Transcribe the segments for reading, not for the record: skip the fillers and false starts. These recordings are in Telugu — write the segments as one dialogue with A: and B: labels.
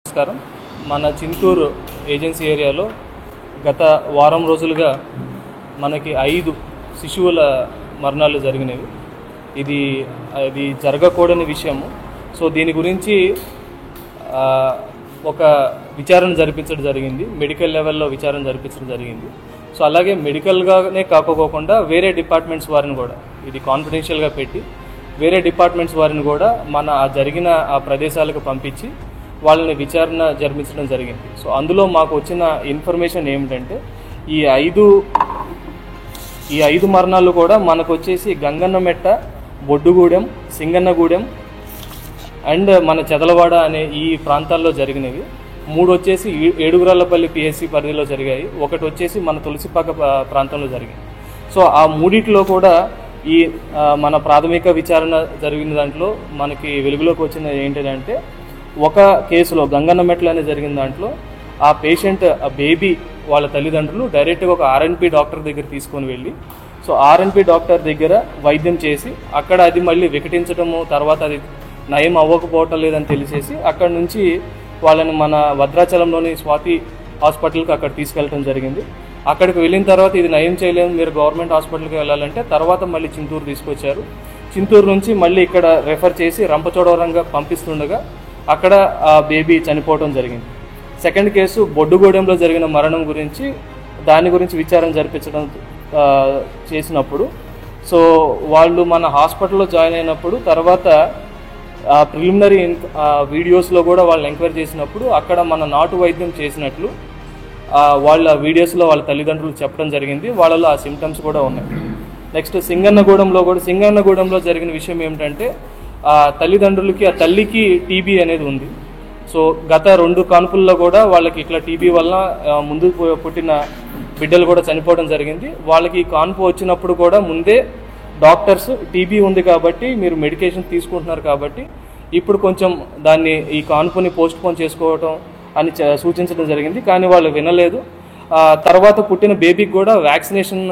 A: నమస్కారం. మన చింతూరు ఏజెన్సీ ఏరియాలో గత వారం రోజులుగా మనకి 5 శిశువుల మరణాలు జరిగినవి. ఇది జరగకూడని విషయము. సో దీని గురించి ఒక విచారణ జరిపించడం జరిగింది, మెడికల్ లెవెల్లో విచారణ జరిపించడం జరిగింది. సో అలాగే మెడికల్గానే కాకపోకుండా వేరే డిపార్ట్మెంట్స్ వారిని కూడా ఇది కాన్ఫిడెన్షియల్గా పెట్టి వేరే డిపార్ట్మెంట్స్ వారిని కూడా మన జరిగిన ఆ ప్రదేశాలకు పంపించి వాళ్ళని విచారణ జరిపించడం జరిగింది. సో అందులో మాకు వచ్చిన ఇన్ఫర్మేషన్ ఏమిటంటే ఈ ఐదు మరణాలు కూడా మనకు వచ్చేసి గంగన్నమెట్ట, బొడ్డుగూడెం, సింగన్నగూడెం అండ్ మన చెదలవాడ అనే ఈ ప్రాంతాల్లో జరిగినవి. 3 వచ్చేసి ఏడుగురాళ్ళపల్లి పిఎస్సి పరిధిలో జరిగాయి, 1 వచ్చేసి మన తులసిపాక ప్రాంతంలో జరిగింది. సో ఆ మూడిట్లో కూడా ఈ మన ప్రాథమిక విచారణ జరిగిన దాంట్లో మనకి వెలుగులోకి వచ్చిన ఏంటంటే ఒక కేసులో గంగన్నమెట్ల అనేది జరిగిన దాంట్లో ఆ పేషెంట్ ఆ బేబీ వాళ్ళ తల్లిదండ్రులు డైరెక్ట్గా ఒక ఆర్ఎన్పి డాక్టర్ దగ్గర తీసుకొని వెళ్ళి సో ఆర్ఎన్పి డాక్టర్ దగ్గర వైద్యం చేసి అక్కడ అది మళ్ళీ వికటించడము, తర్వాత అది నయం అవ్వకపోవటం లేదని తెలిసేసి అక్కడ నుంచి వాళ్ళని మన భద్రాచలంలోని స్వాతి హాస్పిటల్కి అక్కడ తీసుకెళ్ళడం జరిగింది. అక్కడికి వెళ్ళిన తర్వాత ఇది నయం చేయలేదు, మీరు గవర్నమెంట్ హాస్పిటల్కి వెళ్ళాలంటే తర్వాత మళ్ళీ చింతూరు తీసుకొచ్చారు. చింతూరు నుంచి మళ్ళీ ఇక్కడ రెఫర్ చేసి రంపచోడవరంగా పంపిస్తుండగా అక్కడ ఆ బేబీ చనిపోవడం జరిగింది. సెకండ్ కేసు బొడ్డుగూడెంలో జరిగిన మరణం గురించి దాని గురించి విచారణ జరిపించడం చేసినప్పుడు సో వాళ్ళు మన హాస్పిటల్లో జాయిన్ అయినప్పుడు తర్వాత ప్రిలిమినరీ వీడియోస్లో కూడా వాళ్ళని ఎంక్వైరీ చేసినప్పుడు అక్కడ మన నాటు వైద్యం చేసినట్లు వాళ్ళ వీడియోస్లో వాళ్ళ తల్లిదండ్రులు చెప్పడం జరిగింది. వాళ్ళలో ఆ సిమ్టమ్స్ కూడా ఉన్నాయి. నెక్స్ట్ సింగన్నగూడెంలో జరిగిన విషయం ఏమిటంటే తల్లిదండ్రులకి ఆ తల్లికి టీబీ అనేది ఉంది. సో గత 2 కాన్పుల్లో కూడా వాళ్ళకి ఇట్లా టీబీ వల్ల ముందు పుట్టిన బిడ్డలు కూడా చనిపోవడం జరిగింది. వాళ్ళకి కాన్పు వచ్చినప్పుడు కూడా ముందే డాక్టర్స్ టీబీ ఉంది కాబట్టి మీరు మెడికేషన్ తీసుకుంటున్నారు కాబట్టి ఇప్పుడు కొంచెం ఈ కాన్పుని పోస్ట్ పోన్ చేసుకోవటం అని సూచించడం జరిగింది. కానీ వాళ్ళు వినలేదు. తర్వాత పుట్టిన బేబీకి కూడా వ్యాక్సినేషన్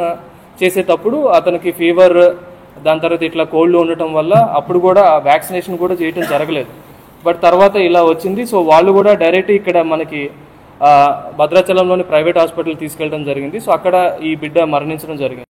A: చేసేటప్పుడు అతనికి ఫీవర్, దాని తర్వాత ఇట్లా కోల్డ్ ఉండటం వల్ల అప్పుడు కూడా వ్యాక్సినేషన్ కూడా చేయటం జరగలేదు. బట్ తర్వాత ఇలా వచ్చింది. సో వాళ్ళు కూడా డైరెక్ట్ ఇక్కడ మనకి భద్రాచలంలోని ప్రైవేట్ హాస్పిటల్ తీసుకెళ్ళడం జరిగింది. సో అక్కడ ఈ బిడ్డ మరణించడం జరిగింది.